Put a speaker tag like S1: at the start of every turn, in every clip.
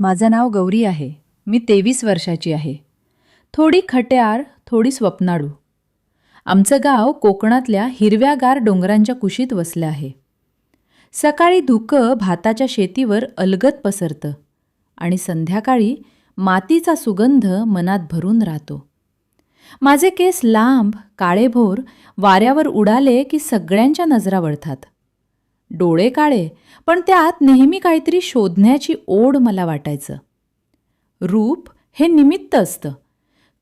S1: माझं नाव गौरी आहे. मी 23 वर्षाची आहे. थोडी खट्याळ, थोडी स्वप्नाळू. आमचं गाव कोकणातल्या हिरव्यागार डोंगरांच्या कुशीत वसलं आहे. सकाळी धुकं भाताच्या शेतीवर अलगद पसरतं आणि संध्याकाळी मातीचा सुगंध मनात भरून राहतो. माझे केस लांब, काळेभोर वाऱ्यावर उडाले की सगळ्यांच्या नजरा वळतात. डोळे काळे, पण त्यात नेहमी काहीतरी शोधण्याची ओढ मला वाटायचं. रूप हे निमित्त असतं,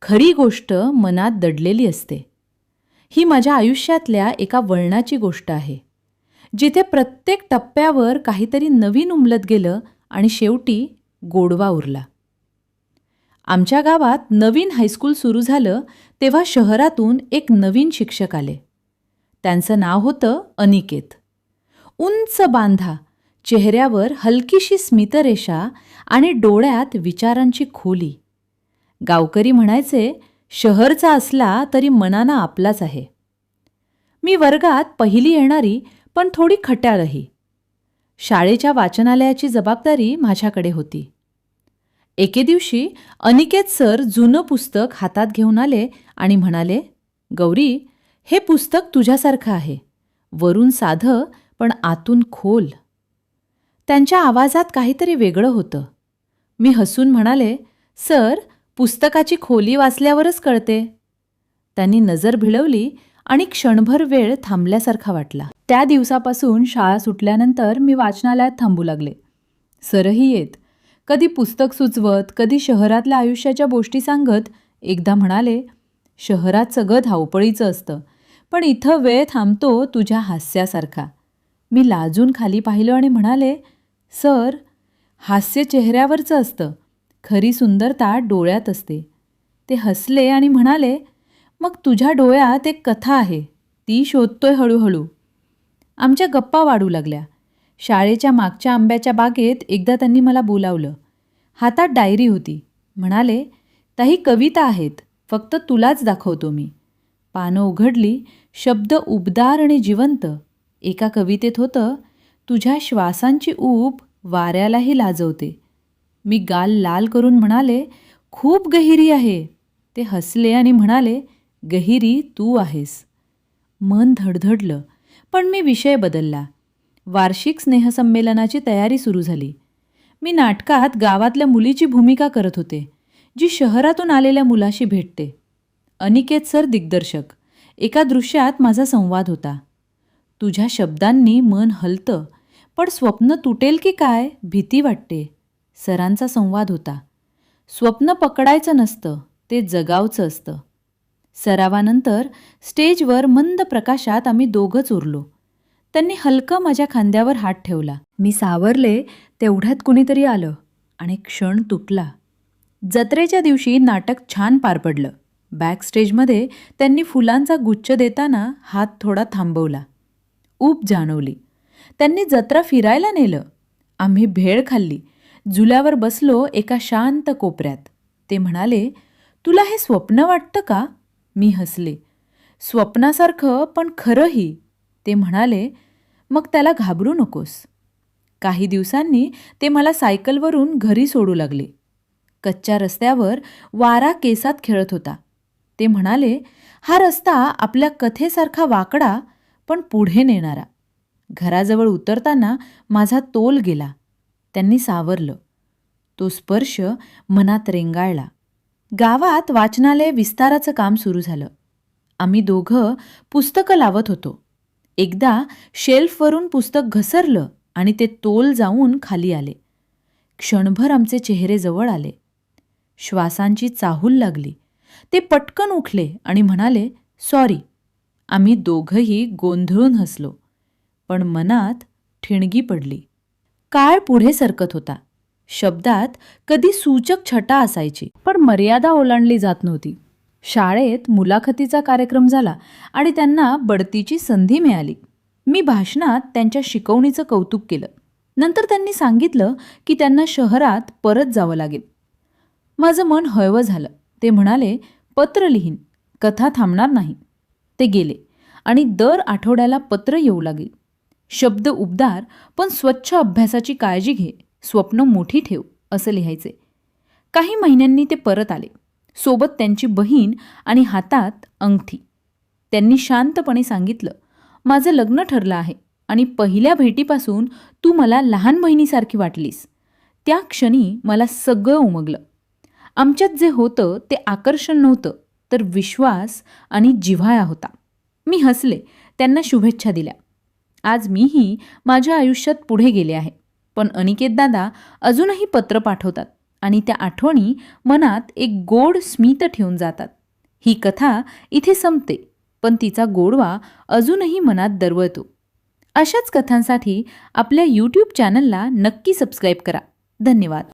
S1: खरी गोष्ट मनात दडलेली असते. ही माझ्या आयुष्यातल्या एका वळणाची गोष्ट आहे, जिथे प्रत्येक टप्प्यावर काहीतरी नवीन उमलत गेलं आणि शेवटी गोडवा उरला. आमच्या गावात नवीन हायस्कूल सुरू झालं तेव्हा शहरातून एक नवीन शिक्षक आले. त्यांचं नाव होतं अनिकेत. उंच बांधा, चेहऱ्यावर हलकीशी स्मितरेषा आणि डोळ्यात विचारांची खोली. गावकरी म्हणायचे, शहरचा असला तरी मनानं आपलाच आहे. मी वर्गात पहिली येणारी, पण थोडी खट्याळही. शाळेच्या वाचनालयाची जबाबदारी माझ्याकडे होती. एके दिवशी अनिकेत सर जुनं पुस्तक हातात घेऊन आले आणि म्हणाले, गौरी, हे पुस्तक तुझ्यासारखं आहे. वरून साधं, पण आतून खोल. त्यांच्या आवाजात काहीतरी वेगळं होतं. मी हसून म्हणाले, सर, पुस्तकाची खोली वाचल्यावरच कळते. त्यांनी नजर भिळवली आणि क्षणभर वेळ थांबल्यासारखा वाटला. त्या दिवसापासून शाळा सुटल्यानंतर मी वाचनालयात थांबू लागले. सरही येत. कधी पुस्तक सुचवत, कधी शहरातल्या आयुष्याच्या गोष्टी सांगत. एकदा म्हणाले, शहरात सगळं धावपळीचं असतं, पण इथं वेळ थांबतो तुझ्या हास्यासारखा. मी लाजून खाली पाहिलं आणि म्हणाले, सर, हास्य चेहऱ्यावरचं असतं, खरी सुंदरता डोळ्यात असते. ते हसले आणि म्हणाले, मग तुझ्या डोळ्यात एक कथा आहे, ती शोधतोय हळूहळू. आमच्या गप्पा वाढू लागल्या. शाळेच्या मागच्या आंब्याच्या बागेत एकदा त्यांनी मला बोलावलं. हातात डायरी होती. म्हणाले, काही कविता आहेत, फक्त तुलाच दाखवतो मी. पानं उघडली. शब्द उबदार आणि जिवंत. एका कवितेत होतं, तुझ्या श्वासांची ऊब वाऱ्यालाही लाजवते. मी गाल लाल करून म्हणाले, खूप गहिरी आहे. ते हसले आणि म्हणाले, गहिरी तू आहेस. मन धडधडलं, पण मी विषय बदलला. वार्षिक स्नेहसंमेलनाची तयारी सुरू झाली. मी नाटकात गावातल्या मुलीची भूमिका करत होते, जी शहरातून आलेल्या मुलाशी भेटते. अनिकेत सर दिग्दर्शक. एका दृश्यात माझा संवाद होता. तुझ्या शब्दांनी मन हलतं, पण स्वप्न तुटेल की काय भीती वाटते. सरांचा संवाद होता. स्वप्न पकडायचं नसतं, ते जगावचं असतं. सरावानंतर स्टेजवर मंद प्रकाशात आम्ही दोघंच उरलो. त्यांनी हलकं माझ्या खांद्यावर हात ठेवला. मी सावरले तेवढ्यात कुणीतरी आलं आणि क्षण तुटला. जत्रेच्या दिवशी नाटक छान पार पडलं. बॅक स्टेजमध्ये त्यांनी फुलांचा गुच्छ देताना हात थोडा थांबवला. ऊब जाणवली. त्यांनी जत्रा फिरायला नेलं. आम्ही भेळ खाल्ली. झुल्यावर बसलो एका शांत कोपऱ्यात. ते म्हणाले, तुला हे स्वप्न वाटतं का? मी हसले. स्वप्नासारखं, पण खरंही. ते म्हणाले, मग त्याला घाबरू नकोस. काही दिवसांनी ते मला सायकलवरून घरी सोडू लागले. कच्च्या रस्त्यावर वारा केसात खेळत होता. ते म्हणाले, हा रस्ता आपल्या कथेसारखा वाकडा, पण पुढे नेणारा. घराजवळ उतरताना माझा तोल गेला. त्यांनी सावरलं. तो स्पर्श मनात रेंगाळला. गावात वाचनालय विस्ताराचं काम सुरू झालं. आम्ही दोघं पुस्तकं लावत होतो. एकदा शेल्फवरून पुस्तक घसरलं आणि ते तोल जाऊन खाली आले. क्षणभर आमचे चेहरे जवळ आले. श्वासांची चाहूल लागली. ते पटकन उठले आणि म्हणाले, सॉरी. आम्ही दोघंही गोंधळून हसलो, पण मनात ठिणगी पडली. काळ पुढे सरकत होता. शब्दात कधी सूचक छटा असायची, पण मर्यादा ओलांडली जात नव्हती. शाळेत मुलाखतीचा कार्यक्रम झाला आणि त्यांना बढतीची संधी मिळाली. मी भाषणात त्यांच्या शिकवणीचं कौतुक केलं. नंतर त्यांनी सांगितलं की त्यांना शहरात परत जावं लागेल. माझं मन हळवं झालं. ते म्हणाले, पत्र लिहीन, कथा थांबणार नाही. ते गेले आणि दर आठवड्याला पत्र येऊ लागली. शब्द उबदार, पण स्वच्छ अभ्यासाची काळजी घे, स्वप्न मोठी ठेव. असं लिहायचे. काही महिन्यांनी ते परत आले. सोबत त्यांची बहीण आणि हातात अंगठी. त्यांनी शांतपणे सांगितलं, माझं लग्न ठरलं आहे आणि पहिल्या भेटीपासून तू मला लहान बहिणीसारखी वाटलीस. त्या क्षणी मला सगळं उमगलं. आमच्यात जे होतं ते आकर्षण नव्हतं, तर विश्वास आणि जिव्हाळा होता. मी हसले, त्यांना शुभेच्छा दिल्या. आज मीही माझ्या आयुष्यात पुढे गेले आहे. पण अनिकेत दादा अजूनही पत्र पाठवतात आणि त्या आठवणी मनात एक गोड स्मित ठेवून जातात. ही कथा इथे संपते, पण तिचा गोडवा अजूनही मनात दरवळतो. अशाच कथांसाठी आपल्या YouTube चॅनलला नक्की सबस्क्राईब करा. धन्यवाद.